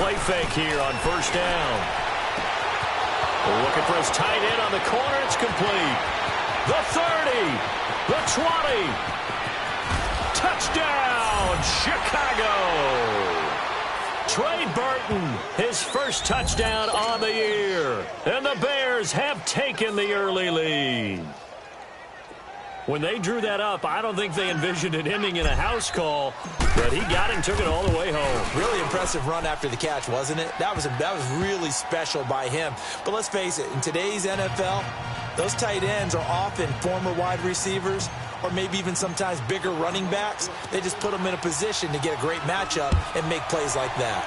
play fake here on first down. Looking for his tight end on the corner. It's complete. The 30. The 20. Touchdown, Chicago. Trey Burton, his first touchdown on the year. And the Bears have taken the early lead. When they drew that up, I don't think they envisioned it ending in a house call, but he got it and took it all the way home. Really impressive run after the catch, wasn't it? That was really special by him. But let's face it, in today's NFL, those tight ends are often former wide receivers or maybe even sometimes bigger running backs. They just put them in a position to get a great matchup and make plays like that.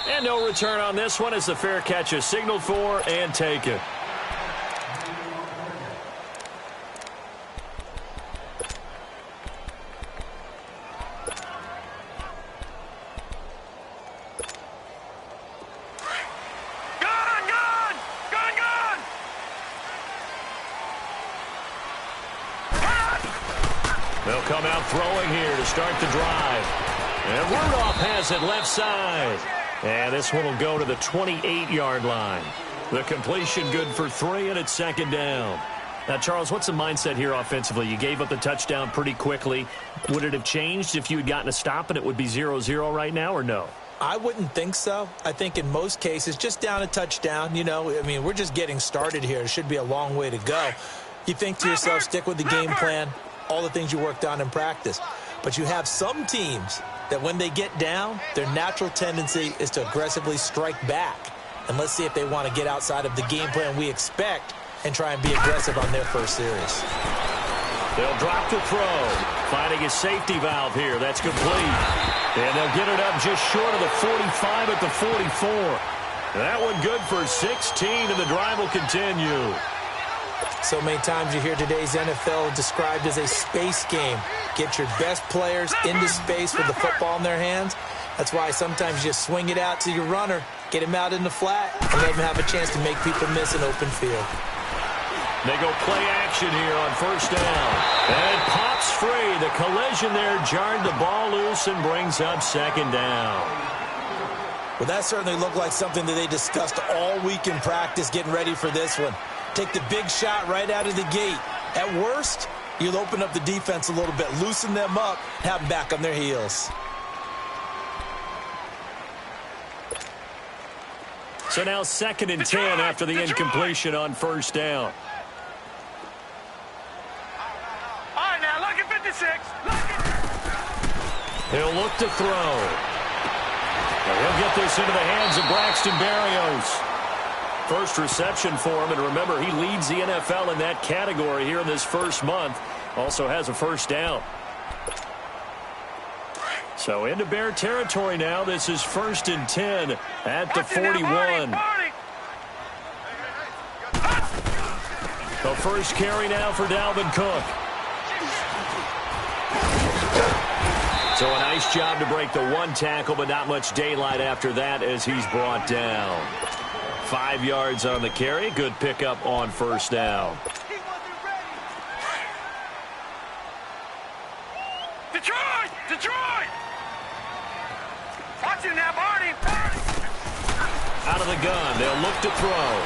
And no return on this one as the fair catch is signaled for and taken. They'll come out throwing here to start the drive. And Rudolph has it left side. And this one will go to the 28-yard line. The completion good for 3, and it's second down. Now, Charles, what's the mindset here offensively? You gave up the touchdown pretty quickly. Would it have changed if you had gotten a stop and it would be 0-0 right now, or no? I wouldn't think so. I think in most cases, just down a touchdown, we're just getting started here. It should be a long way to go. You think to yourself, stick with the game plan, all the things you worked on in practice. But you have some teams that when they get down, their natural tendency is to aggressively strike back. And let's see if they want to get outside of the game plan we expect and try and be aggressive on their first series. They'll drop the throw, finding a safety valve here. That's complete. And they'll get it up just short of the 45 at the 44. That one good for 16, and the drive will continue. So many times you hear today's NFL described as a space game. Get your best players into space with the football in their hands. That's why sometimes you just swing it out to your runner, get him out in the flat, and let him have a chance to make people miss an open field. They go play action here on first down. And it pops free. The collision there jarred the ball loose and brings up second down. Well, that certainly looked like something that they discussed all week in practice getting ready for this one. Take the big shot right out of the gate. At worst, you'll open up the defense a little bit, loosen them up, have them back on their heels. So now 2nd and 10 after the incompletion on first down. All right, now, look at 56. He'll look to throw. And he'll get this into the hands of Braxton Berrios. First reception for him, and remember, he leads the NFL in that category here in this first month. Also has a first down. So into Bear territory now. This is 1st and 10 at the 41. The first carry now for Dalvin Cook. So a nice job to break the one tackle, but not much daylight after that as he's brought down. 5 yards on the carry. Good pickup on first down. Detroit! Detroit! Watch it now, Barney! Out of the gun. They'll look to throw.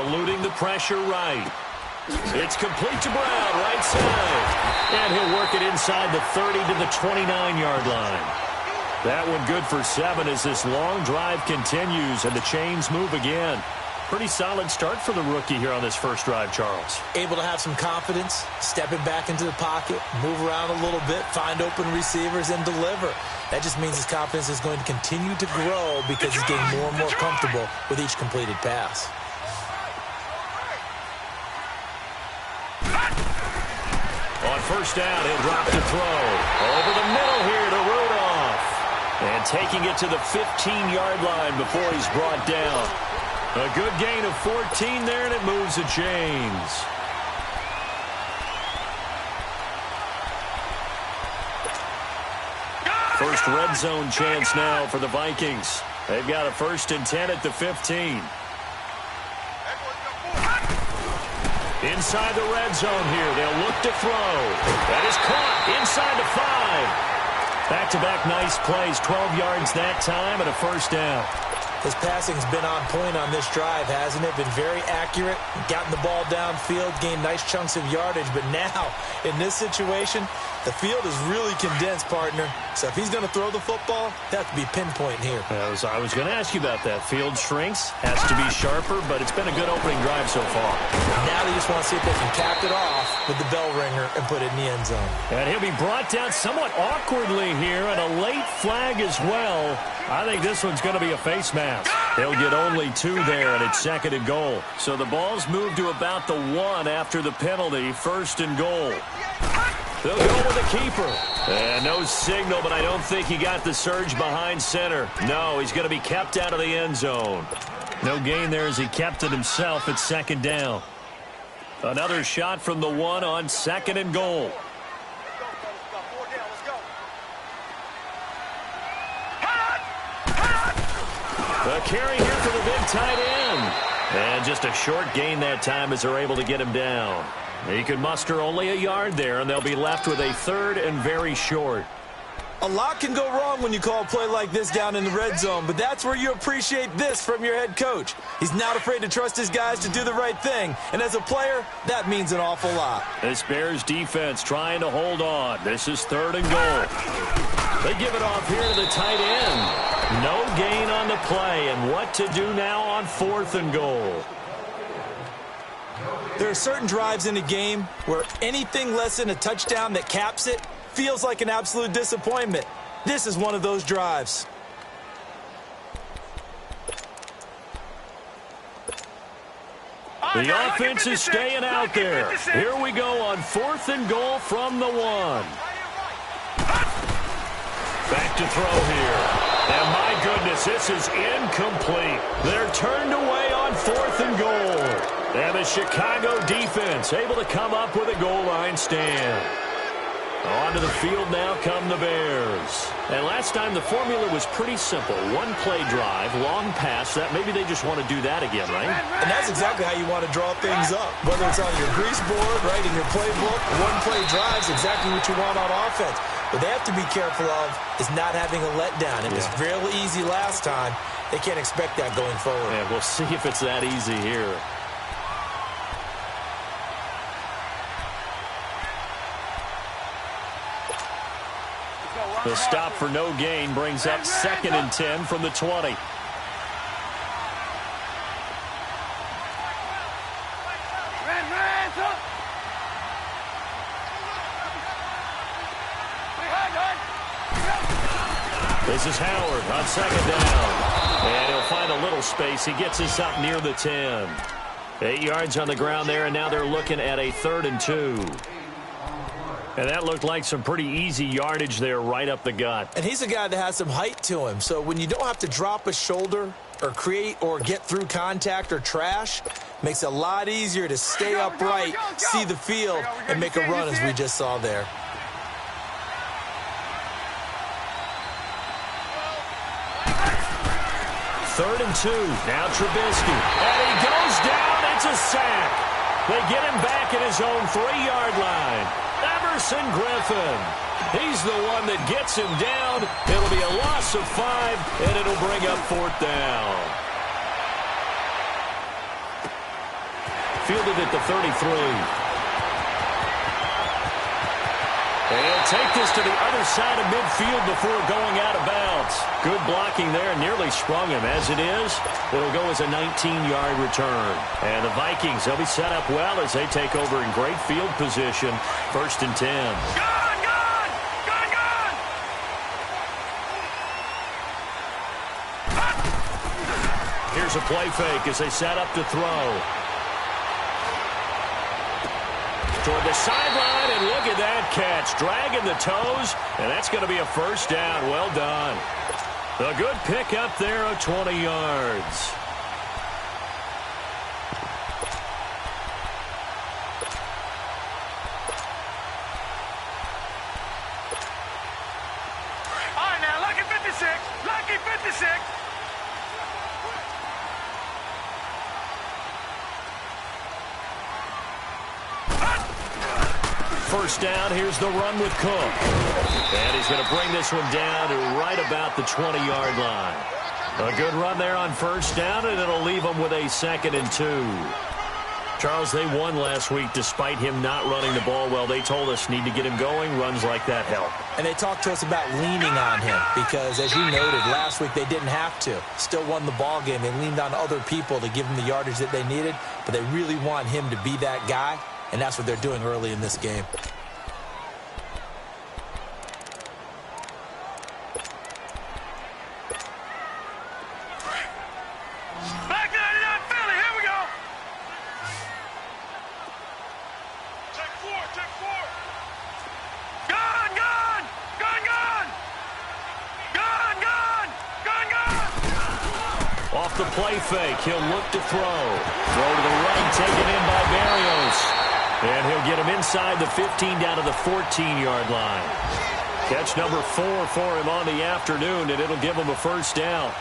Eluding the pressure right. It's complete to Brown, right side. And he'll work it inside the 30 to the 29-yard line. That one good for 7 as this long drive continues and the chains move again. Pretty solid start for the rookie here on this first drive, Charles. Able to have some confidence, stepping back into the pocket, move around a little bit, find open receivers, and deliver. That just means his confidence is going to continue to grow because he's getting more and more comfortable with each completed pass. On first down, he'll drop the throw. Over the middle here to Rudolph. And taking it to the 15-yard line before he's brought down. A good gain of 14 there, and it moves the chains. First red zone chance now for the Vikings. They've got a 1st and 10 at the 15. Inside the red zone here. They'll look to throw. That is caught inside the 5. Back-to-back nice plays, 12 yards that time and a first down. His passing's been on point on this drive, hasn't it? Been very accurate, gotten the ball downfield, gained nice chunks of yardage. But now, in this situation, the field is really condensed, partner. So if he's going to throw the football, that could be pinpoint here. I was going to ask you about that. Field shrinks, has to be sharper, but it's been a good opening drive so far. Now they just want to see if they can cap it off with the bell ringer and put it in the end zone. And he'll be brought down somewhat awkwardly here, and a late flag as well. I think this one's going to be a face mask. They'll get only 2 there, and it's 2nd and goal. So the ball's moved to about the 1 after the penalty, 1st and goal. They'll go with the keeper. And no signal, but I don't think he got the surge behind center. No, he's going to be kept out of the end zone. No gain there as he kept it himself at 2nd down. Another shot from the 1 on 2nd and goal. The carry here for the big tight end. And just a short gain that time as they're able to get him down. He could muster only a yard there, and they'll be left with a 3rd and very short. A lot can go wrong when you call a play like this down in the red zone, but that's where you appreciate this from your head coach. He's not afraid to trust his guys to do the right thing, and as a player, that means an awful lot. This Bears defense trying to hold on. This is 3rd and goal. They give it off here to the tight end. No gain on the play, and what to do now on 4th and goal. There are certain drives in a game where anything less than a touchdown that caps it feels like an absolute disappointment. This is one of those drives. The offense is staying out there. Here we go on 4th and goal from the 1. Back to throw here. And my goodness, this is incomplete. They're turned away on 4th and goal. And the Chicago defense able to come up with a goal line stand. Onto the field now come the Bears. And last time the formula was pretty simple. 1 play drive, long pass. That maybe they just want to do that again, right? And that's exactly how you want to draw things up. Whether it's on your grease board, right, in your playbook, 1 play drive is exactly what you want on offense. What they have to be careful of is not having a letdown. It was fairly easy last time. They can't expect that going forward. And we'll see if it's that easy here. The stop for no gain brings up 2nd and 10 from the 20. This is Howard on 2nd down. And he'll find a little space. He gets us up near the 10. 8 yards on the ground there, and now they're looking at a 3rd and 2. And that looked like some pretty easy yardage there right up the gut. And he's a guy that has some height to him. So when you don't have to drop a shoulder or create or get through contact or trash, makes it a lot easier to stay upright, see the field, and make a run as we just saw there. Third and 2. Now Trubisky. And he goes down. It's a sack. They get him back at his own 3-yard line. Emerson Griffin. He's the one that gets him down. It'll be a loss of 5, and it'll bring up 4th down. Fielded at the 33. He'll take this to the other side of midfield before going out of bounds. Good blocking there, nearly sprung him. As it is, it'll go as a 19-yard return. And the Vikings, they'll be set up well as they take over in great field position. 1st and 10. Gone, gone! Gone, gone! Here's a play fake as they set up to throw. Toward the sideline, and look at that catch. Dragging the toes, and that's going to be a 1st down. Well done. A good pick up there of 20 yards. All right, now, lucky 56. Lucky 56. first down. Here's the run with Cook. And he's going to bring this one down to right about the 20-yard line. A good run there on first down, and it'll leave them with a 2nd and 2. Charles, they won last week despite him not running the ball well. They told us need to get him going. Runs like that help. And they talked to us about leaning on him because, as you noted, last week they didn't have to. Still won the ball game. They leaned on other people to give them the yardage that they needed, but they really want him to be that guy, and that's what they're doing early in this game. Off the play fake, he'll look to throw. Throw to the right, taken in by Barrios. And he'll get him inside the 15 down to the 14-yard line. Catch number 4 for him on the afternoon, and it'll give him a first down.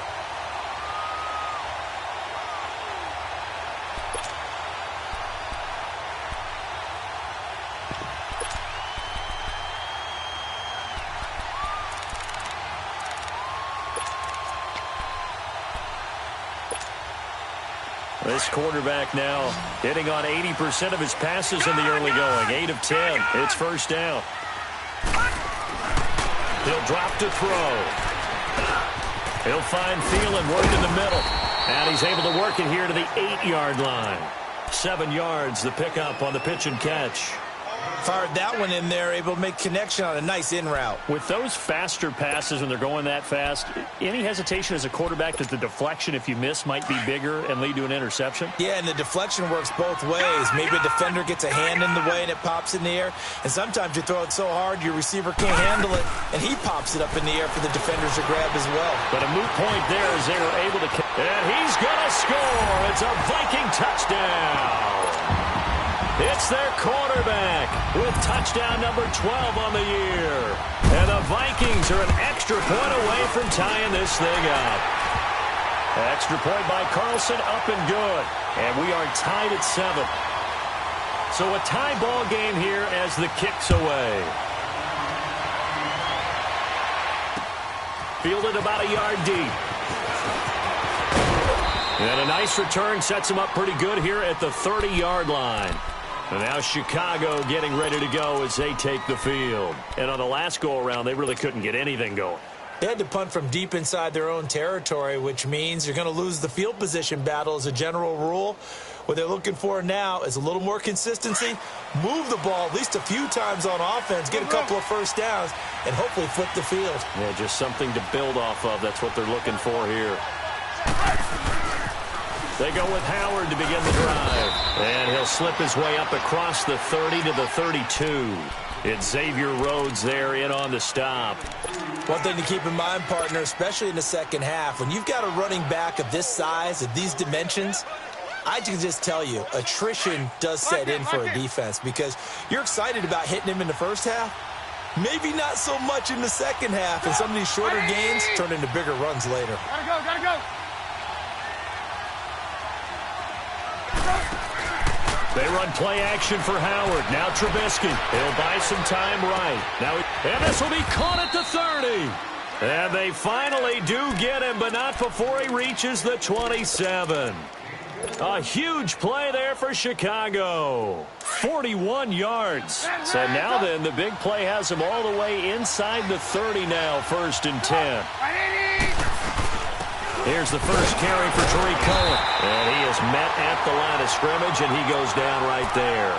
This quarterback now hitting on 80% of his passes in the early going. 8 of 10. It's first down. He'll drop to throw. He'll find Thielen, work in the middle. And he's able to work it here to the 8-yard line. 7 yards, the pickup on the pitch and catch. Fired that one in there, able to make connection on a nice in route. With those faster passes when they're going that fast, any hesitation as a quarterback that the deflection, if you miss, might be bigger and lead to an interception? Yeah, and the deflection works both ways. Maybe a defender gets a hand in the way and it pops in the air. And sometimes you throw it so hard your receiver can't handle it, and he pops it up in the air for the defenders to grab as well. But a moot point there as they were able to... And he's going to score! It's a Viking touchdown! It's their quarterback with touchdown number 12 on the year. And the Vikings are an extra point away from tying this thing up. Extra point by Carlson, up and good. And we are tied at 7. So a tie ball game here as the kick's away. Fielded about a yard deep. And a nice return sets him up pretty good here at the 30-yard line. And now Chicago getting ready to go as they take the field. And on the last go-around, they really couldn't get anything going. They had to punt from deep inside their own territory, which means you're going to lose the field position battle as a general rule. What they're looking for now is a little more consistency, move the ball at least a few times on offense, get a couple of first downs, and hopefully flip the field. Yeah, just something to build off of. That's what they're looking for here. They go with Howard to begin the drive. And he'll slip his way up across the 30 to the 32. It's Xavier Rhodes there in on the stop. One thing to keep in mind, partner, especially in the second half, when you've got a running back of this size, of these dimensions, I can just tell you, attrition does set in for a defense because you're excited about hitting him in the first half. Maybe not so much in the second half, and some of these shorter gains turn into bigger runs later. Gotta go. They run play action for Howard. Now Trubisky. He'll buy some time right. And this will be caught at the 30. And they finally do get him, but not before he reaches the 27. A huge play there for Chicago. 41 yards. So now then, the big play has him all the way inside the 30 now, 1st and 10. Here's the first carry for Tariq Cohen. And he is met at the line of scrimmage, and he goes down right there.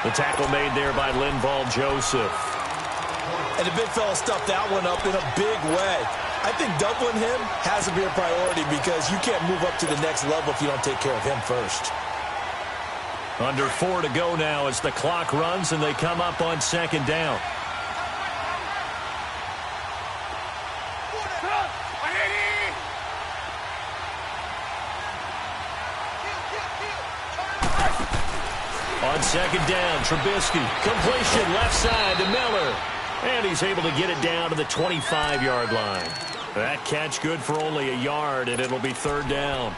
The tackle made there by Linval Joseph. And the big fella stuffed that one up in a big way. I think doubling him has to be a priority because you can't move up to the next level if you don't take care of him first. Under 4 to go now as the clock runs, and they come up on 2nd down. On 2nd down, Trubisky. Completion left side to Miller. And he's able to get it down to the 25-yard line. That catch good for only a yard, and it'll be 3rd down.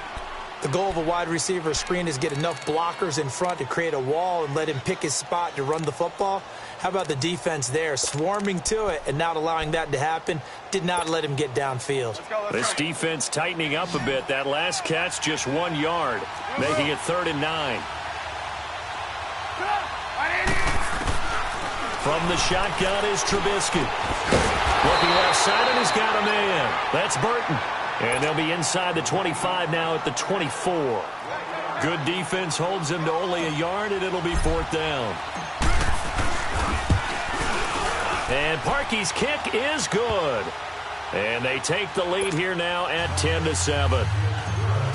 The goal of a wide receiver screen is get enough blockers in front to create a wall and let him pick his spot to run the football. How about the defense there, swarming to it and not allowing that to happen? Did not let him get downfield. This defense tightening up a bit. That last catch just 1 yard, making it 3rd and 9. From the shotgun is Trubisky. Looking left side, and he's got a man. That's Burton. And they'll be inside the 25 now at the 24. Good defense holds him to only a yard, and it'll be 4th down. And Parkey's kick is good. And they take the lead here now at 10-7.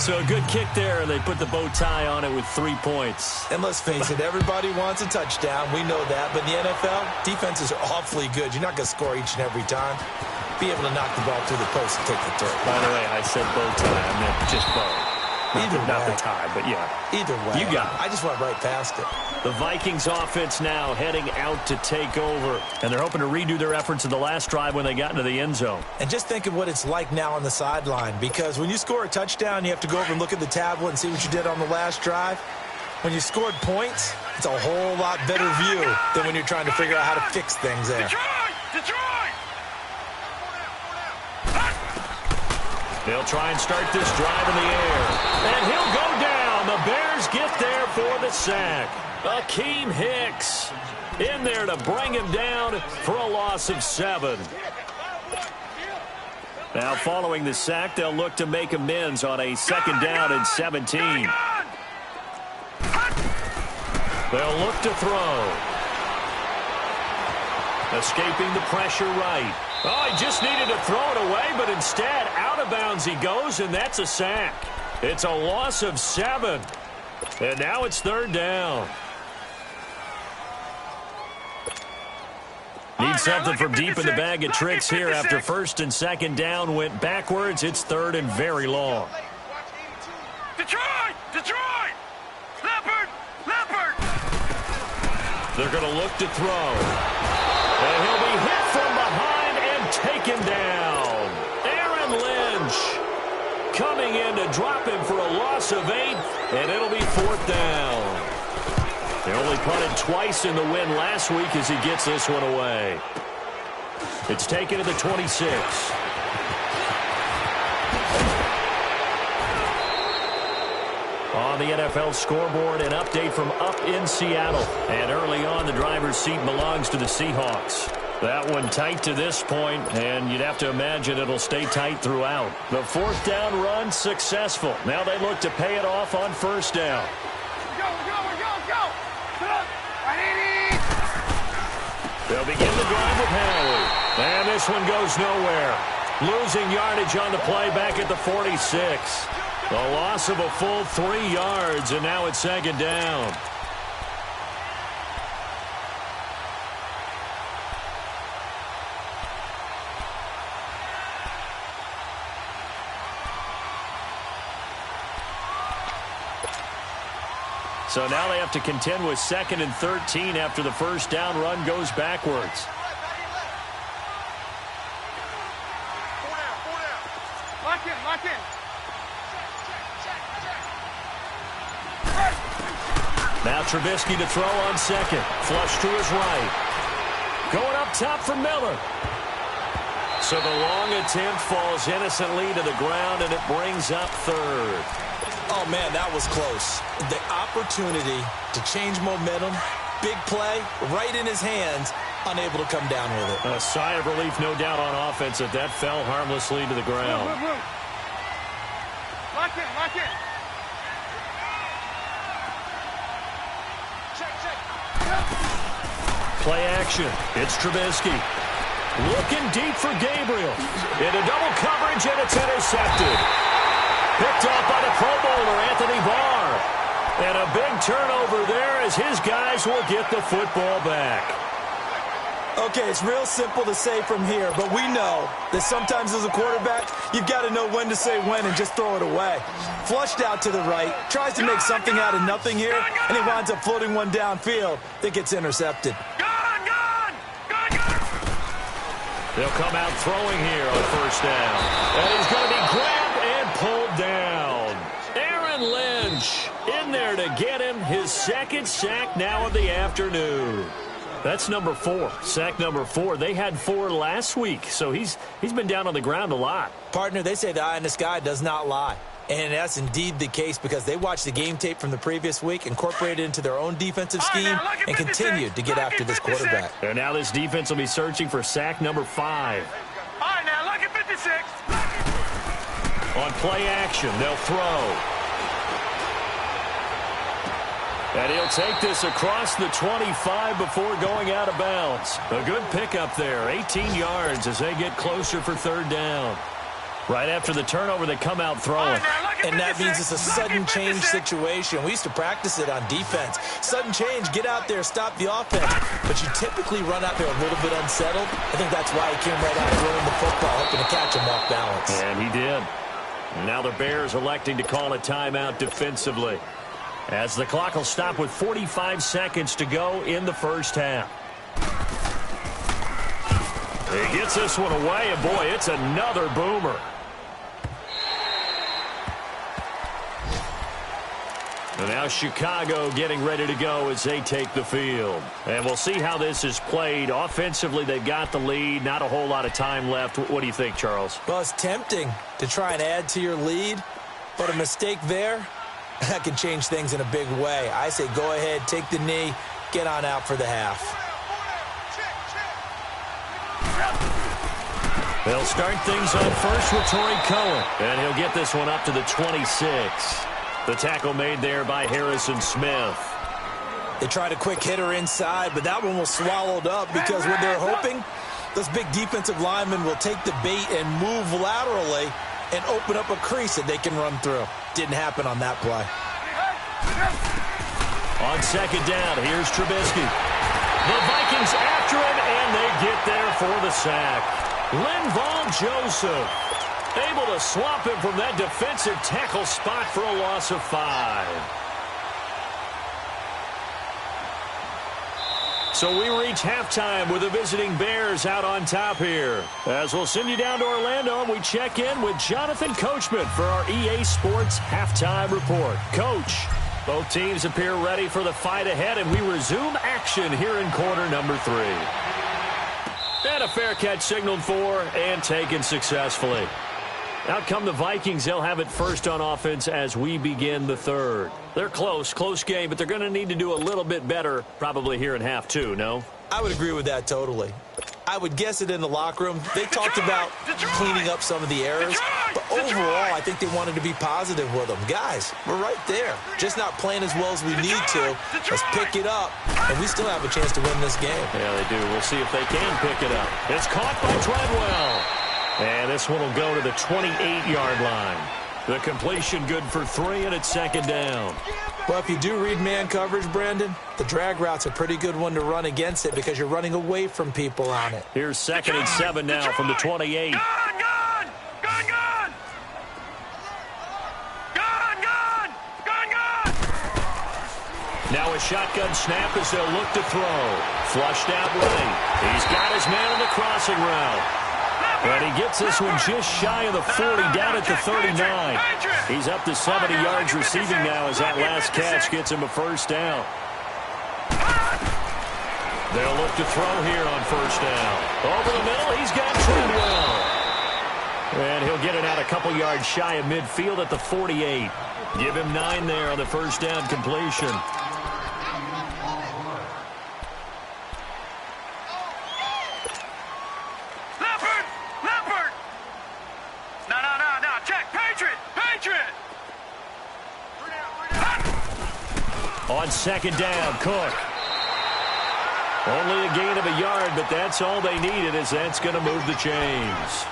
So a good kick there, and they put the bow tie on it with 3 points. And let's face it, everybody wants a touchdown. We know that. But in the NFL, defenses are awfully good. You're not going to score each and every time. Be able to knock the ball through the post and take the turn. By the way, I said bow tie. I meant just bow. Not the tie, but yeah. Either way. You got it. I just went right past it. The Vikings offense now heading out to take over. And they're hoping to redo their efforts in the last drive when they got into the end zone. And just think of what it's like now on the sideline. Because when you score a touchdown, you have to go over and look at the tablet and see what you did on the last drive. When you scored points, it's a whole lot better view than when you're trying to figure out how to fix things there. Detroit! They'll try and start this drive in the air. And he'll go down. The Bears get there for the sack. Akeem Hicks in there to bring him down for a loss of 7. Now following the sack, they'll look to make amends on a 2nd down and 17. They'll look to throw. Escaping the pressure right. Oh, he just needed to throw it away, but instead, out of bounds he goes, and that's a sack. It's a loss of 7. And now it's 3rd down. Need something from deep in the bag of tricks here after 1st and 2nd down went backwards. It's 3rd and very long. Detroit! Leopard! They're going to look to throw. And he'll be hit from behind and taken down. Aaron Lynch coming in to drop him for a loss of 8, and it'll be 4th down. They only punted twice in the win last week as he gets this one away. It's taken to the 26. On the NFL scoreboard, an update from up in Seattle. And early on, the driver's seat belongs to the Seahawks. That one tight to this point, and you'd have to imagine it'll stay tight throughout. The 4th down run successful. Now they look to pay it off on 1st down. Go! They'll begin the drive with Howard. And this one goes nowhere. Losing yardage on the play back at the 46. A loss of a full 3 yards, and now it's 2nd down. So now they have to contend with 2nd and 13 after the 1st down run goes backwards. Lock in. Now Trubisky to throw on 2nd. Flush to his right. Going up top for Miller. So the long attempt falls innocently to the ground, and it brings up 3rd. Oh, man, that was close. The opportunity to change momentum, big play, right in his hands, unable to come down with it. A sigh of relief, no doubt, on offense that fell harmlessly to the ground. Move. Lock in. Play action. It's Trubisky. Looking deep for Gabriel. Into double coverage, and it's intercepted. Picked off by the Pro Bowler, Anthony Barr. And a big turnover there as his guys will get the football back. Okay, it's real simple to say from here, but we know that sometimes as a quarterback, you've got to know when to say when and just throw it away. Flushed out to the right, tries to make something out of nothing here, and he winds up floating one downfield that gets intercepted. They'll come out throwing here on 1st down. And he's going to be grabbed and pulled down. Aaron get him his second sack now of the afternoon. That's number 4. Sack number 4. They had 4 last week, so he's been down on the ground a lot. Partner, they say the eye in the sky does not lie. And that's indeed the case because they watched the game tape from the previous week, incorporated it into their own defensive scheme, and continued to get after this quarterback. And now this defense will be searching for sack number 5. All right, now, lucky 56. On play action, they'll throw. And he'll take this across the 25 before going out of bounds. A good pickup there, 18 yards as they get closer for third down. Right after the turnover, they come out throwing. And that means it's a sudden change situation. We used to practice it on defense. Sudden change, get out there, stop the offense. But you typically run out there a little bit unsettled. I think that's why he came right out throwing the football, hoping to catch him off balance. And he did. Now the Bears electing to call a timeout defensively, as the clock will stop with 45 seconds to go in the first half. He gets this one away, and boy, it's another boomer. And now Chicago getting ready to go as they take the field. And we'll see how this is played. Offensively, they've got the lead. Not a whole lot of time left. What do you think, Charles? Well, it's tempting to try and add to your lead, but a mistake there, that can change things in a big way. I say go ahead, take the knee, get on out for the half. They'll start things on first with Torrey Cohen, and he'll get this one up to the 26. The tackle made there by Harrison Smith. They tried a quick hitter inside, but that one was swallowed up because what they're hoping, those big defensive linemen will take the bait and move laterally and open up a crease that they can run through. Didn't happen on that play. On second down, here's Trubisky. The Vikings after him, and they get there for the sack. Linval Joseph able to swap him from that defensive tackle spot for a loss of 5. So we reach halftime with the visiting Bears out on top here. As we'll send you down to Orlando, and we check in with Jonathan Coachman for our EA Sports Halftime Report. Coach, both teams appear ready for the fight ahead, and we resume action here in quarter number 3. And a fair catch signaled for and taken successfully. Out come the Vikings. They'll have it first on offense as we begin the third. They're close game, but they're going to need to do a little bit better probably here in half 2, no? I would agree with that totally. I would guess it in the locker room. They talked about cleaning up some of the errors, but overall I think they wanted to be positive with them. Guys, we're right there. Just not playing as well as we need to. Let's pick it up, and we still have a chance to win this game. Yeah, they do. We'll see if they can pick it up. It's caught by Treadwell. And this one will go to the 28-yard line. The completion good for 3, and it's second down. Well, if you do read man coverage, Brandon, the drag route's a pretty good one to run against it because you're running away from people on it. Here's 2nd and 7 now from the 28. Gone! Gone! Gone! Gone! Gone! Gone! Gone! Gone! Now a shotgun snap as they'll look to throw. Flushed out right. He's got his man on the crossing route. And he gets this one just shy of the 40, down at the 39. He's up to 70 yards receiving now as that last catch gets him a first down. They'll look to throw here on first down. Over the middle, he's got Treadwell. And he'll get it out a couple yards shy of midfield at the 48. Give him 9 there on the first down completion. On second down, Cook. Only a gain of a yard, but that's all they needed, as that's going to move the chains.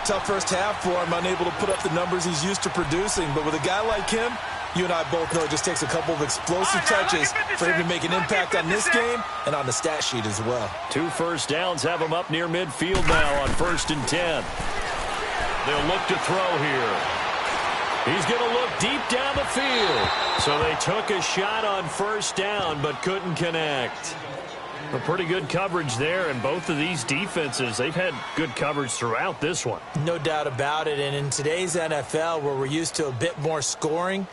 Tough first half for him, unable to put up the numbers he's used to producing. But with a guy like him, you and I both know it just takes a couple of explosive touches for him to make an impact on this game and on the stat sheet as well. 2 first downs have him up near midfield now on 1st and 10. They'll look to throw here. He's going to look deep down the field. So they took a shot on first down but couldn't connect. A pretty good coverage there, and both of these defenses, they've had good coverage throughout this one. No doubt about it, and in today's NFL where we're used to a bit more scoring,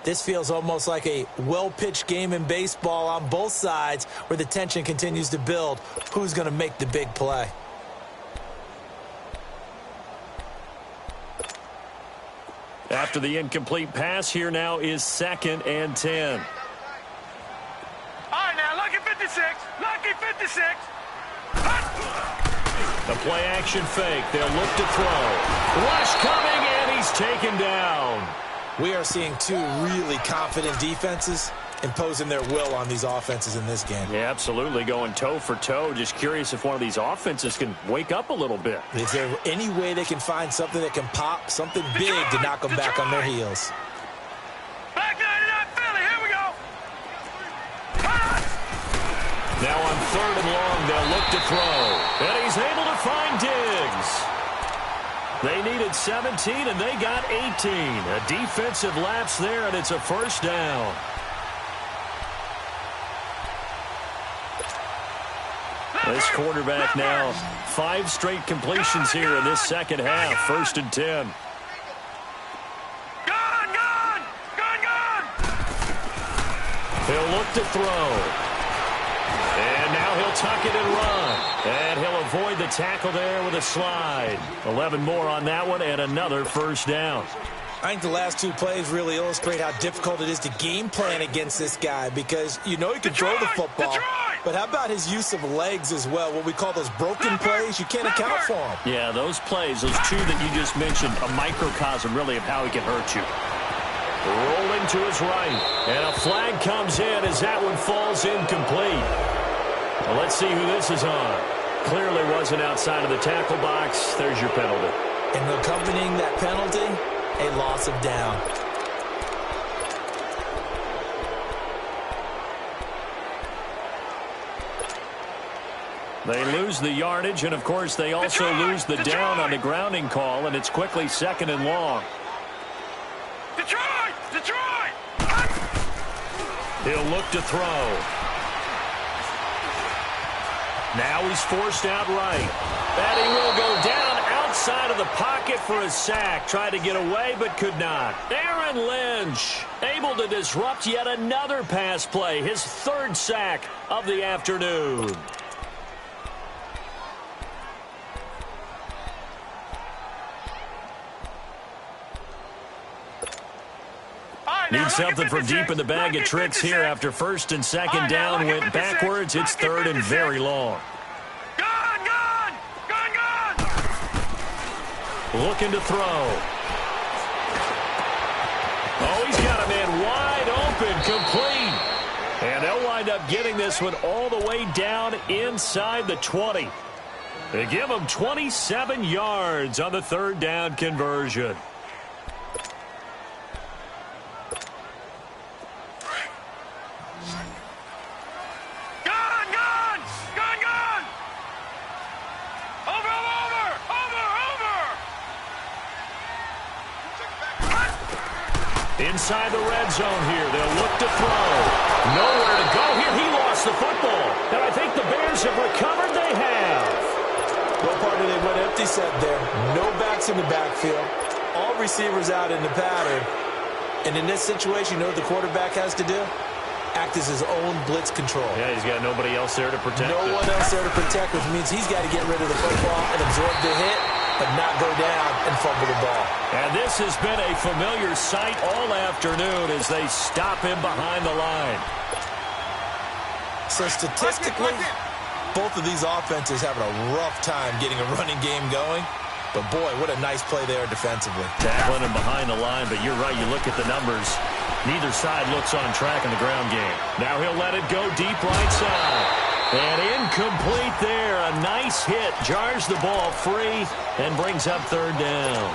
This feels almost like a well-pitched game in baseball on both sides where the tension continues to build. Who's going to make the big play? After the incomplete pass, here now is 2nd and 10. All right, now, lucky 56. Lucky 56. The play-action fake. They'll look to throw. Rush coming, and he's taken down. We are seeing two really confident defenses imposing their will on these offenses in this game. Yeah, absolutely, going toe for toe. Just curious if one of these offenses can wake up a little bit. Is there any way they can find something that can pop, something big to knock them back on their heels? Back 99 Philly, here we go. Now on 3rd and long, they'll look to throw. And he's able to find Diggs. They needed 17, and they got 18. A defensive lapse there, and it's a first down. This quarterback now, 5 straight completions here in this second half. 1st and 10. Gone! He'll look to throw. And now he'll tuck it and run. And he'll avoid the tackle there with a slide. 11 more on that one, and another first down. I think the last 2 plays really illustrate how difficult it is to game plan against this guy because you know he can throw the football. But how about his use of legs as well, what we call those broken plays? You can't account for them. Yeah, those plays, those 2 that you just mentioned, a microcosm really of how he can hurt you. Rolling to his right, and a flag comes in as that one falls incomplete. Well, let's see who this is on. Clearly wasn't outside of the tackle box. There's your penalty. And accompanying that penalty, a loss of down. They lose the yardage, and, of course, they also lose the down on the grounding call, and it's quickly 2nd and long. Detroit! He'll look to throw. Now he's forced out right. And he will go down outside of the pocket for a sack. Tried to get away, but could not. Aaron Lynch able to disrupt yet another pass play. His 3rd sack of the afternoon. Need something from deep in the bag of tricks here after 1st and 2nd down went backwards. It's 3rd and very long. Gone! Looking to throw. Oh, he's got a man wide open, complete. And they'll wind up getting this one all the way down inside the 20. They give him 27 yards on the 3rd down conversion. Inside the red zone here. They'll look to throw. Nowhere to go here. He lost the football. And I think the Bears have recovered. They have. No partner, they went empty set there. No backs in the backfield. All receivers out in the pattern. And in this situation, you know what the quarterback has to do? Act as his own blitz control. Yeah, he's got nobody else there to protect. No one else there to protect, which means he's got to get rid of the football and absorb the hit, but not go down and fumble the ball. And this has been a familiar sight all afternoon as they stop him behind the line. So statistically, both of these offenses having a rough time getting a running game going. But, boy, what a nice play there defensively. Tackling him behind the line, but you're right. You look at the numbers. Neither side looks on track in the ground game. Now he'll let it go deep right side. And incomplete there. A nice hit. Jars the ball free and brings up 3rd down.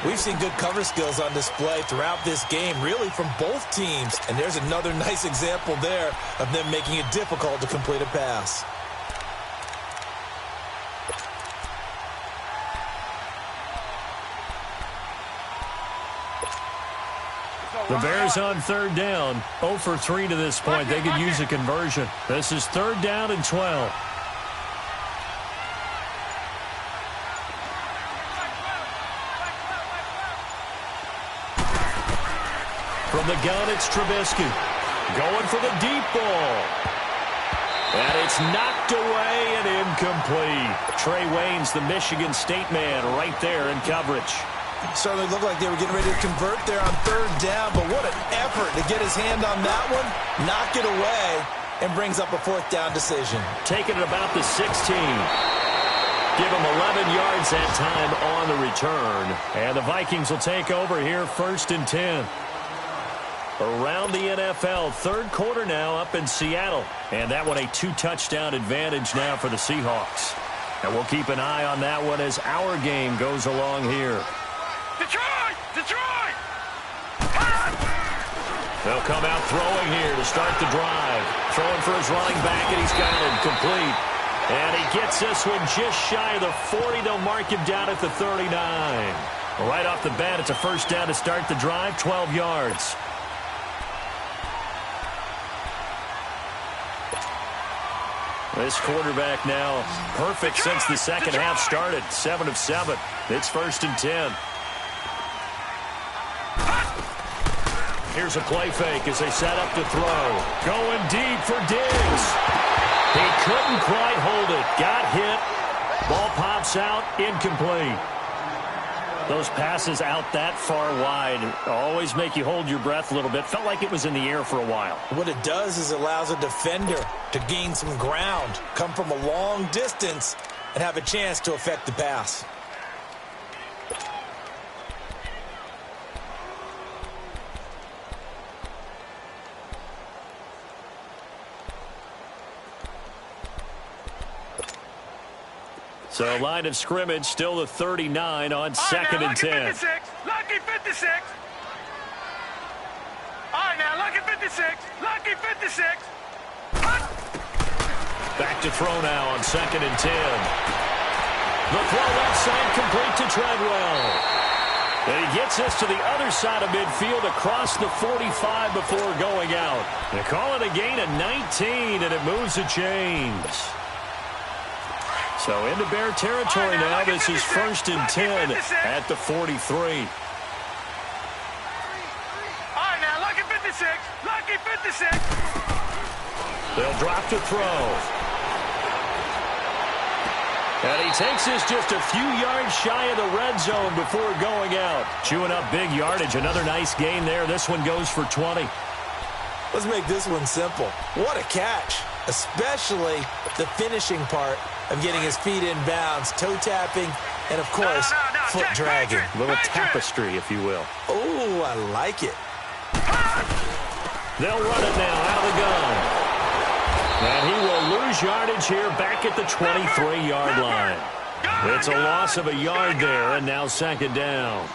We've seen good cover skills on display throughout this game, really from both teams. And there's another nice example there of them making it difficult to complete a pass. The Bears on 3rd down. 0 for 3 to this point. They could use a conversion. This is 3rd down and 12. From the gun, it's Trubisky. Going for the deep ball. And it's knocked away and incomplete. Trey Waynes, the Michigan State man, right there in coverage. Certainly looked like they were getting ready to convert there on third down, but what an effort to get his hand on that one, knock it away, and brings up a fourth down decision. Taking it about the 16. Give him 11 yards that time on the return. And the Vikings will take over here, 1st and 10. Around the NFL, third quarter now up in Seattle. And that one a 2-touchdown advantage now for the Seahawks. And we'll keep an eye on that one as our game goes along here. Detroit! Detroit! They'll come out throwing here to start the drive. Throwing for his running back, and he's got it complete. And he gets this one just shy of the 40. They'll mark him down at the 39. Right off the bat, it's a first down to start the drive, 12 yards. This quarterback now perfect since the second half started. 7 of 7. It's 1st and 10. Here's a play fake as they set up to throw. Going deep for Diggs. He couldn't quite hold it. Got hit. Ball pops out. Incomplete. Those passes out that far wide always make you hold your breath a little bit. Felt like it was in the air for a while. What it does is it allows a defender to gain some ground, come from a long distance, and have a chance to affect the pass. So line of scrimmage still the 39 on 2nd and 10. Lucky 56. All right, now, lucky 56. Lucky 56. Back to throw now on 2nd and 10. The throw left side complete to Treadwell. And he gets this to the other side of midfield across the 45 before going out. They call it a gain of 19, and it moves the chains. So into Bear territory now. This is 1st and 10 at the 43. All right, now, lucky 56. Lucky 56. They'll drop to throw. And he takes this just a few yards shy of the red zone before going out. Chewing up big yardage. Another nice gain there. This one goes for 20. Let's make this one simple. What a catch, especially the finishing part of getting his feet in bounds, toe tapping, and, of course, foot dragging. A little tapestry, if you will. Oh, I like it. They'll run it now out of the gun. And he will lose yardage here back at the 23-yard line. It's a loss of a yard there, and now 2nd down.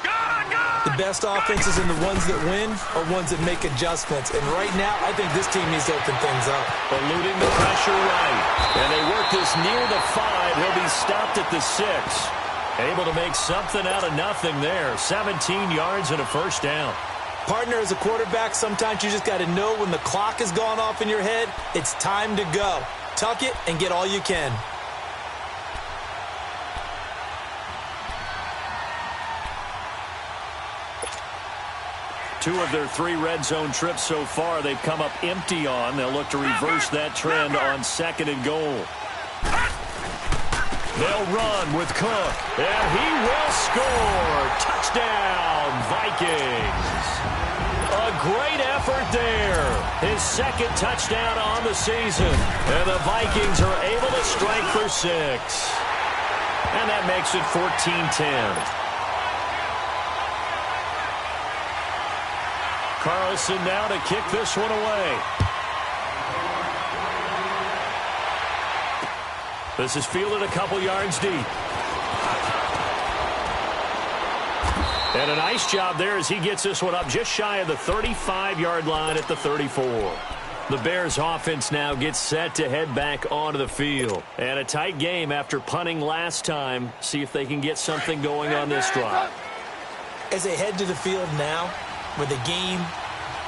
The best offenses and the ones that win are ones that make adjustments. And right now, I think this team needs to open things up. Eluding the pressure right. And they work this near the 5. He'll be stopped at the 6. Able to make something out of nothing there. 17 yards and a first down. Partner, as a quarterback, sometimes you just got to know when the clock has gone off in your head, it's time to go. Tuck it and get all you can. Two of their 3 red zone trips so far they've come up empty on. They'll look to reverse that trend on 2nd and goal. They'll run with Cook, and he will score. Touchdown, Vikings. A great effort there. His 2nd touchdown on the season. And the Vikings are able to strike for 6. And that makes it 14-10. Carlson now to kick this one away. This is fielded a couple yards deep. And a nice job there as he gets this one up just shy of the 35-yard line at the 34. The Bears offense now gets set to head back onto the field. And a tight game after punting last time. See if they can get something going on this drive. As they head to the field now, with the game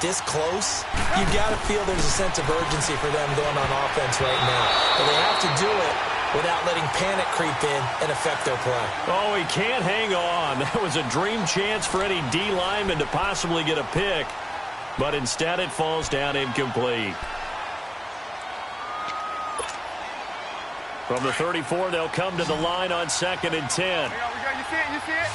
this close, you've got to feel there's a sense of urgency for them going on offense right now. But they have to do it without letting panic creep in and affect their play. Oh, he can't hang on. That was a dream chance for any D lineman to possibly get a pick. but instead it falls down incomplete. From the 34, they'll come to the line on 2nd and 10. You see it? You see it?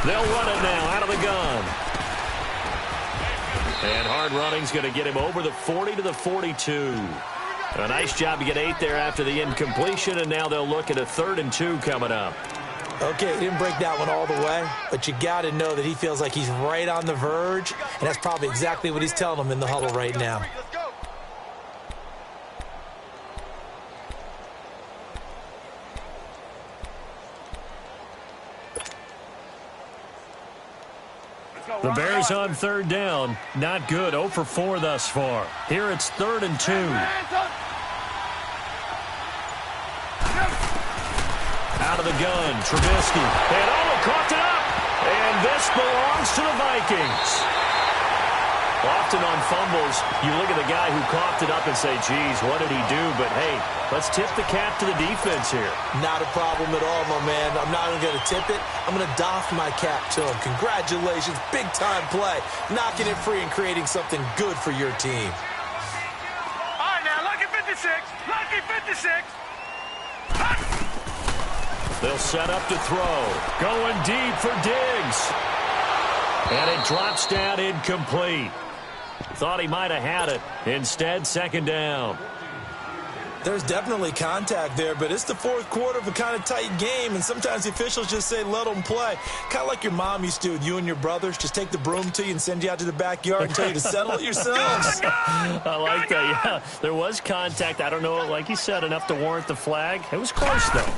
They'll run it now out of the gun. And hard running's going to get him over the 40 to the 42. A nice job to get 8 there after the incompletion, and now they'll look at a 3rd and 2 coming up. Okay, he didn't break that one all the way, but you got to know that he feels like he's right on the verge, and that's probably exactly what he's telling them in the huddle right now. The Bears on 3rd down. Not good. 0 for 4 thus far. Here it's 3rd and 2. Out of the gun, Trubisky. And caught it up. And this belongs to the Vikings. Often on fumbles, you look at the guy who coughed it up and say, geez, what did he do? But, hey, let's tip the cap to the defense here. Not a problem at all, my man. I'm not even going to tip it. I'm going to doff my cap to him. Congratulations. Big-time play. Knocking it free and creating something good for your team. All right, now, lucky 56. Lucky 56. They'll set up to throw. Going deep for Diggs. And it drops down incomplete. Thought he might have had it. Instead, 2nd down. There's definitely contact there, but it's the 4th quarter of a kind of tight game, and sometimes the officials just say, let them play. Kind of like your mom used to with you and your brothers. Just take the broom to you and send you out to the backyard and tell you to settle it yourselves. I like that, yeah. There was contact. I don't know, like you said, enough to warrant the flag. It was close, though.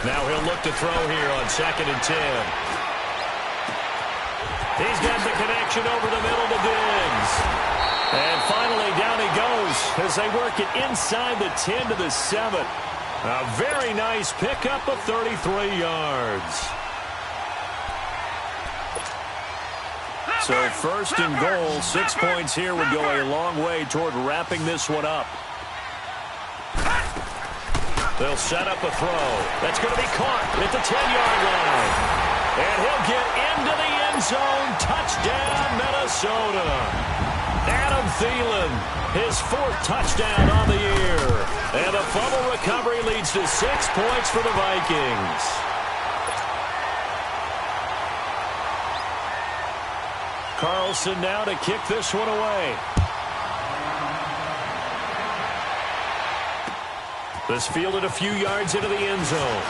Now he'll look to throw here on 2nd and 10. He's got the connection over the middle to Diggs. And finally, down he goes as they work it inside the 10 to the 7. A very nice pickup of 33 yards. So 1st and goal, 6 points here would go a long way toward wrapping this one up. They'll set up a throw. That's going to be caught at the 10-yard line. And he'll get into the end zone. Touchdown, Minnesota. Adam Thielen, his 4th touchdown on the year. And a fumble recovery leads to 6 points for the Vikings. Carlson now to kick this one away. This fielded a few yards into the end zone.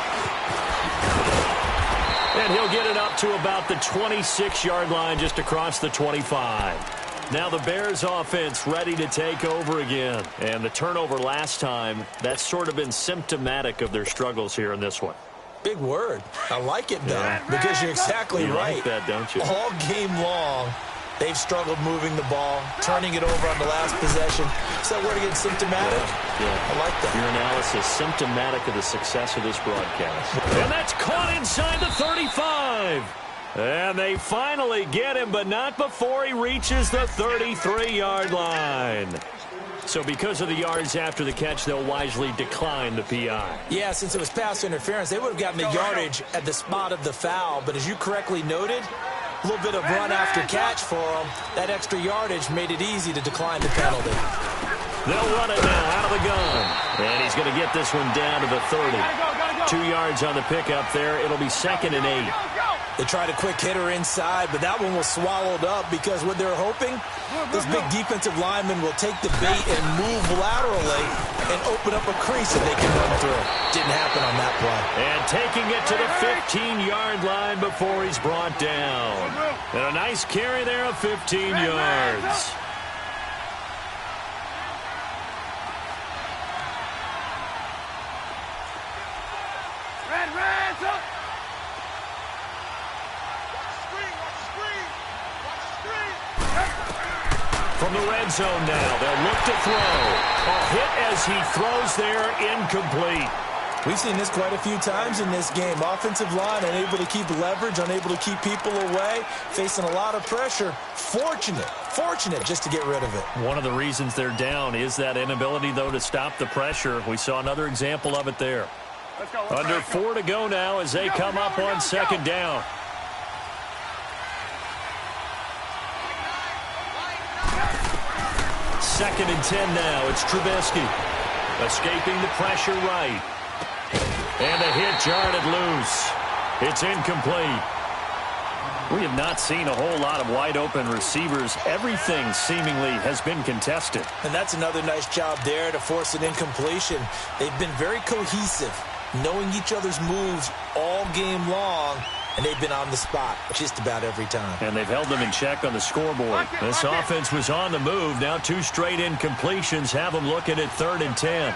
And he'll get it up to about the 26-yard line just across the 25. Now the Bears offense ready to take over again. And the turnover last time, that's sort of been symptomatic of their struggles here in this one. Big word. I like it, though, because you're exactly right. Like that, don't you? All game long, they've struggled moving the ball, turning it over on the last possession. Is that word again, symptomatic? Yeah. I like that. Your analysis, symptomatic of the success of this broadcast. And that's caught inside the 35. And they finally get him, but not before he reaches the 33-yard line. So because of the yards after the catch, they'll wisely decline the PI. Yeah, since it was pass interference, they would have gotten the yardage at the spot of the foul. But as you correctly noted, a little bit of run after catch for them. That extra yardage made it easy to decline the penalty. They'll run it now out of the gun. And he's going to get this one down to the 30. 2 yards on the pickup there. It'll be 2nd and 8. They tried a quick hitter inside, but that one was swallowed up because what they're hoping, this big defensive lineman will take the bait and move laterally and open up a crease that they can run through. Didn't happen on that play. And taking it to the 15-yard line before he's brought down. And a nice carry there of 15 yards. From the red zone now, they'll look to throw. A hit as he throws there, incomplete. We've seen this quite a few times in this game. Offensive line unable to keep leverage, unable to keep people away, facing a lot of pressure. Fortunate just to get rid of it. One of the reasons they're down is that inability, though, to stop the pressure. We saw another example of it there. Under 4 to go now as they come up on second down. Second and 10 now. It's Trubisky. Escaping the pressure right. And a hit jarred loose. It's incomplete. We have not seen a whole lot of wide-open receivers. Everything seemingly has been contested. And that's another nice job there to force an incompletion. They've been very cohesive, knowing each other's moves all game long, and they've been on the spot just about every time. And they've held them in check on the scoreboard. This offense was on the move. Now 2 straight incompletions have them looking at 3rd and 10.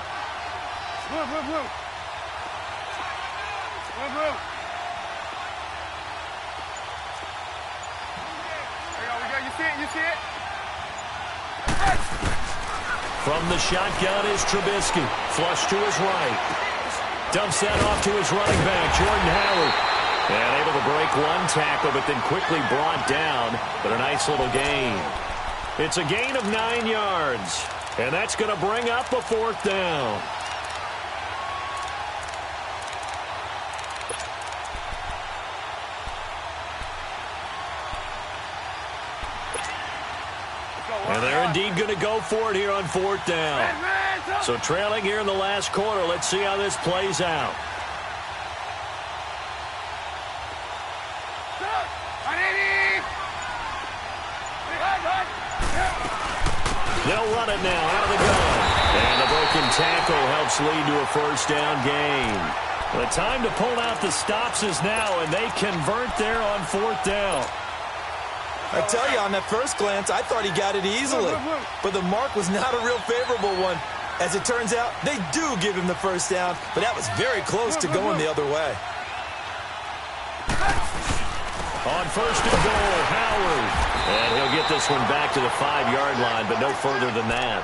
From the shotgun is Trubisky. Flush to his right. Dumps that off to his running back, Jordan Howard. And able to break 1 tackle, but then quickly brought down. But a nice little gain. It's a gain of 9 yards. And that's going to bring up a 4th down. And they're indeed going to go for it here on 4th down. So trailing here in the last quarter. Let's see how this plays out. They'll run it now out of the gun. And the broken tackle helps lead to a 1st down gain. The time to pull out the stops is now, and they convert there on 4th down. I tell you, on that first glance, I thought he got it easily. But the mark was not a real favorable one. As it turns out, they do give him the 1st down, but that was very close to going the other way. On 1st and goal, Howard. And he'll get this one back to the 5-yard line, but no further than that.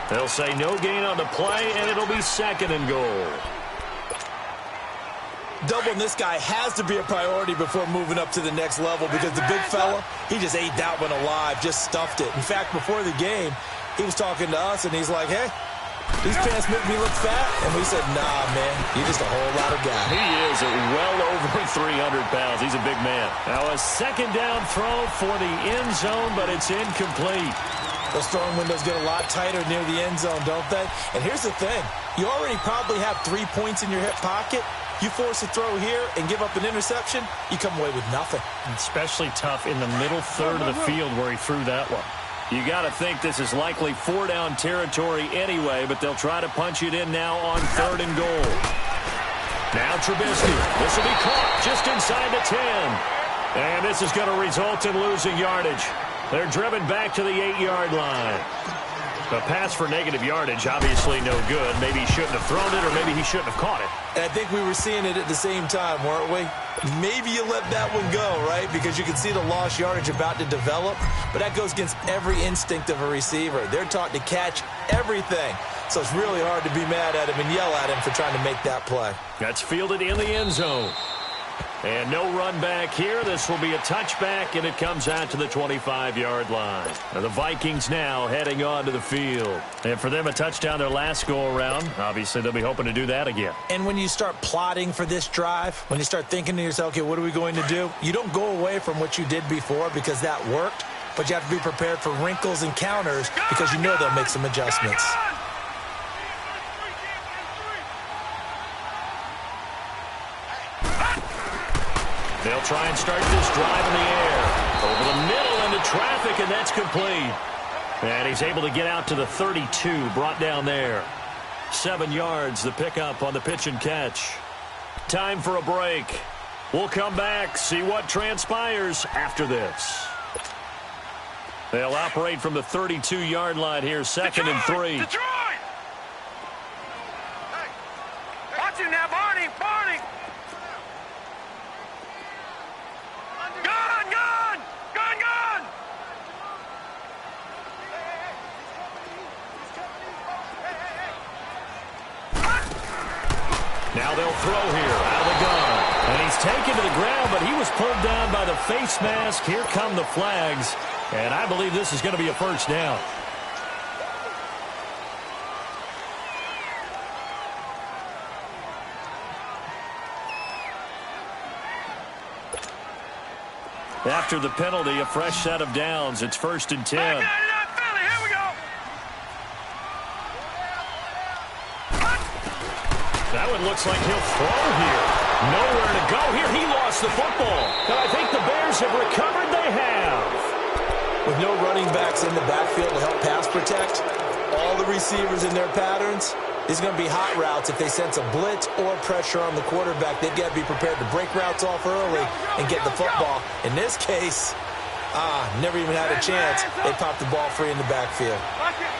They'll say no gain on the play, and it'll be 2nd and goal. Doubling this guy has to be a priority before moving up to the next level because the big fella, he just ate that one alive, just stuffed it. In fact, before the game, he was talking to us, and he's like, hey, these pants make me look fat. And we said, nah, man, you're just a whole lot of guy. He is well over 300 pounds. He's a big man. Now a 2nd down throw for the end zone, but it's incomplete. Those throwing windows get a lot tighter near the end zone, don't they? And here's the thing. You already probably have 3 points in your hip pocket. You force a throw here and give up an interception, you come away with nothing. Especially tough in the middle third of the field where he threw that one. You got to think this is likely 4-down territory anyway, but they'll try to punch it in now on 3rd and goal. Now Trubisky. This will be caught just inside the 10. And this is going to result in losing yardage. They're driven back to the 8-yard line. A pass for negative yardage, obviously no good. Maybe he shouldn't have thrown it, or maybe he shouldn't have caught it. And I think we were seeing it at the same time, weren't we? Maybe you let that one go, right? Because you can see the lost yardage about to develop. But that goes against every instinct of a receiver. They're taught to catch everything. So it's really hard to be mad at him and yell at him for trying to make that play. That's fielded in the end zone. And no run back here. This will be a touchback, and it comes out to the 25-yard line. And the Vikings now heading onto the field. And for them, a touchdown their last go-around. Obviously, they'll be hoping to do that again. And when you start plotting for this drive, when you start thinking to yourself, okay, what are we going to do? You don't go away from what you did before because that worked, but you have to be prepared for wrinkles and counters because you know they'll make some adjustments. They'll try and start this drive in the air. Over the middle into traffic, and that's complete. And he's able to get out to the 32, brought down there. 7 yards, the pickup on the pitch and catch. Time for a break. We'll come back, see what transpires after this. They'll operate from the 32-yard line here, 2nd and 3. Detroit! Hey, watch him now, Barney! Barney! Gun! Gun! Gun! Gun! Now they'll throw here out of the gun. And he's taken to the ground, but he was pulled down by the face mask. Here come the flags. And I believe this is going to be a 1st down. After the penalty, a fresh set of downs. It's 1st and 10. Here we go. That one looks like he'll throw here. Nowhere to go here. He lost the football. And I think the Bears have recovered. They have. With no running backs in the backfield to help pass protect, all the receivers in their patterns, these are going to be hot routes. If they sense a blitz or pressure on the quarterback, they've got to be prepared to break routes off early and get the football. In this case, never even had a chance. They popped the ball free in the backfield. Lock it.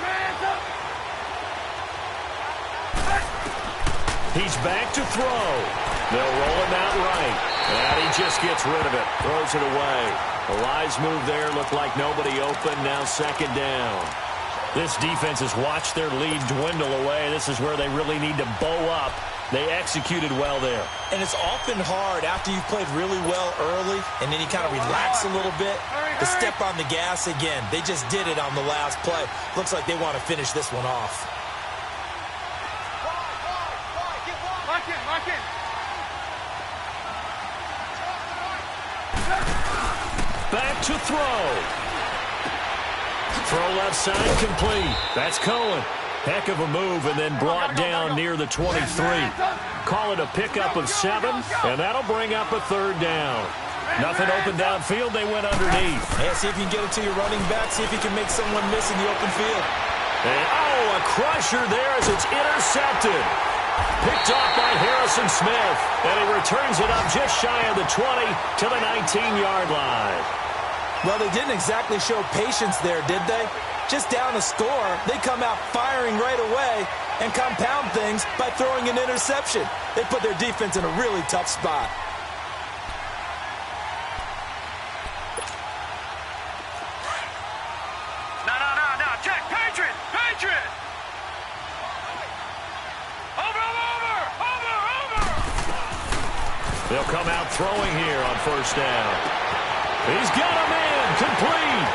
Hands up. He's back to throw. They'll roll him out right. And he just gets rid of it. Throws it away. A wise move there. Looked like nobody open. Now 2nd down. This defense has watched their lead dwindle away. This is where they really need to bow up. They executed well there. And it's often hard after you've played really well early and then you kind of relax a little bit to step on the gas again. They just did it on the last play. Looks like they want to finish this one off. Lock in. Back to throw. Throw left side complete. That's Cohen. Heck of a move and then brought down near the 23. Call it a pickup of 7, and that'll bring up a 3rd down. Nothing open downfield. They went underneath. Yeah, see if you can get it to your running back. See if you can make someone miss in the open field. And, a crusher there as it's intercepted. Picked off by Harrison Smith. And he returns it up just shy of the 20 to the 19-yard line. Well, they didn't exactly show patience there, did they? Just down a score, they come out firing right away and compound things by throwing an interception. They put their defense in a really tough spot. No. Check. Patriot. Over. They'll come out throwing here on 1st down. He's got a man complete.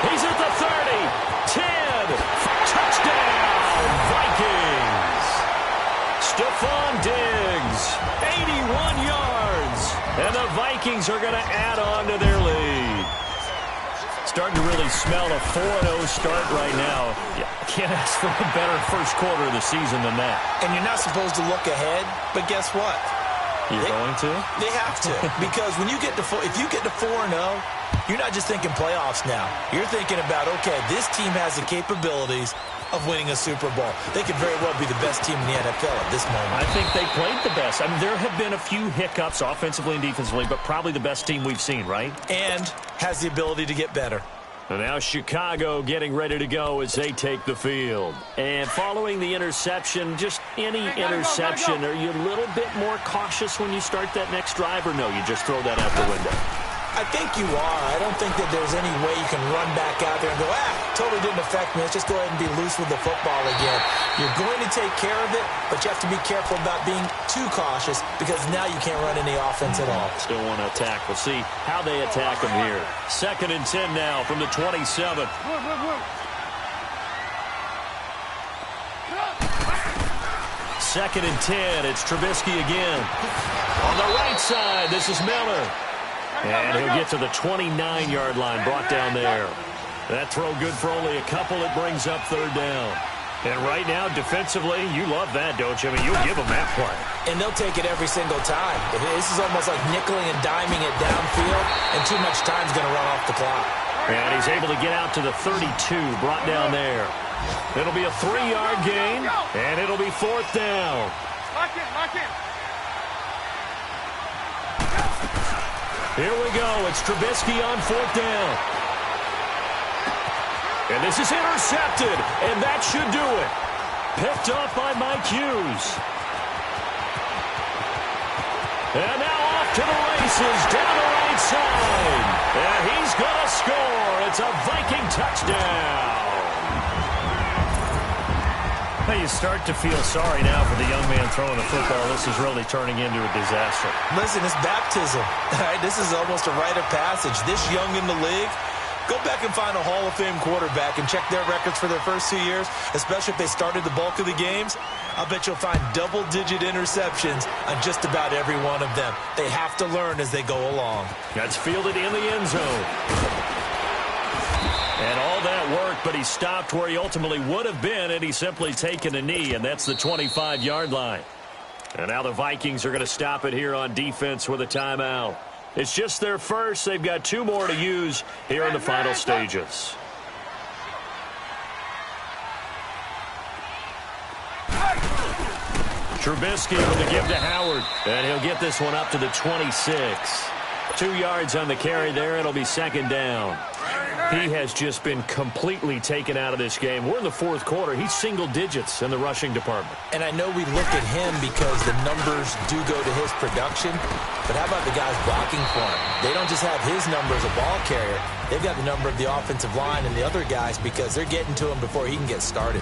He's at the 30, 10, touchdown, Vikings. Stephon Diggs, 81 yards. And the Vikings are going to add on to their lead. Starting to really smell a 4-0 start right now. You can't ask for a better first quarter of the season than that. And you're not supposed to look ahead, but guess what? You're going to? They have to. Because when you get to if you get to 4-0, you're not just thinking playoffs now. You're thinking about, okay, this team has the capabilities of winning a Super Bowl. They could very well be the best team in the NFL at this moment. I think they played the best. I mean, there have been a few hiccups offensively and defensively, but probably the best team we've seen, right? And has the ability to get better. And now Chicago getting ready to go as they take the field. And following the interception, just any interception, are you a little bit more cautious when you start that next drive, or no, you just throw that out the window? I think you are. I don't think that there's any way you can run back out there and go, totally didn't affect me. Let's just go ahead and be loose with the football again. You're going to take care of it, but you have to be careful about being too cautious because now you can't run any offense at all. Still want to attack. We'll see how they attack them here. 2nd and 10 now from the 27. Second and 10. It's Trubisky again. On the right side, this is Miller. And he'll get to the 29-yard line, brought down there. That throw good for only a couple. It brings up 3rd down. And right now, defensively, you love that, don't you? I mean, you'll give them that play. And they'll take it every single time. This is almost like nickeling and diming it downfield, and too much time's going to run off the clock. And he's able to get out to the 32, brought down there. It'll be a 3-yard gain, and it'll be 4th down. Lock in. Here we go. It's Trubisky on 4th down. And this is intercepted, and that should do it. Picked off by Mike Hughes. And now off to the races, down the right side. And he's going to score. It's a Viking touchdown. Hey, you start to feel sorry now for the young man throwing the football. This is really turning into a disaster. Listen, it's baptism. All right, this is almost a rite of passage. This young in the league, Go back and find a Hall of Fame quarterback and check their records for their first 2 years, especially if they started the bulk of the games. I'll bet you'll find double-digit interceptions on just about every one of them. They have to learn as they go along. That's fielded in the end zone. And all that work, but he stopped where he ultimately would have been, and he's simply taken a knee, and that's the 25-yard line. And now the Vikings are going to stop it here on defense with a timeout. It's just their first. They've got 2 more to use here in the final stages. Trubisky with the give to Howard, and he'll get this one up to the 26. 2 yards on the carry there. It'll be second down. He has just been completely taken out of this game. We're in the fourth quarter. He's single digits in the rushing department. And I know we look at him because the numbers do go to his production, but how about the guys blocking for him? They don't just have his number as a ball carrier. They've got the number of the offensive line and the other guys because they're getting to him before he can get started.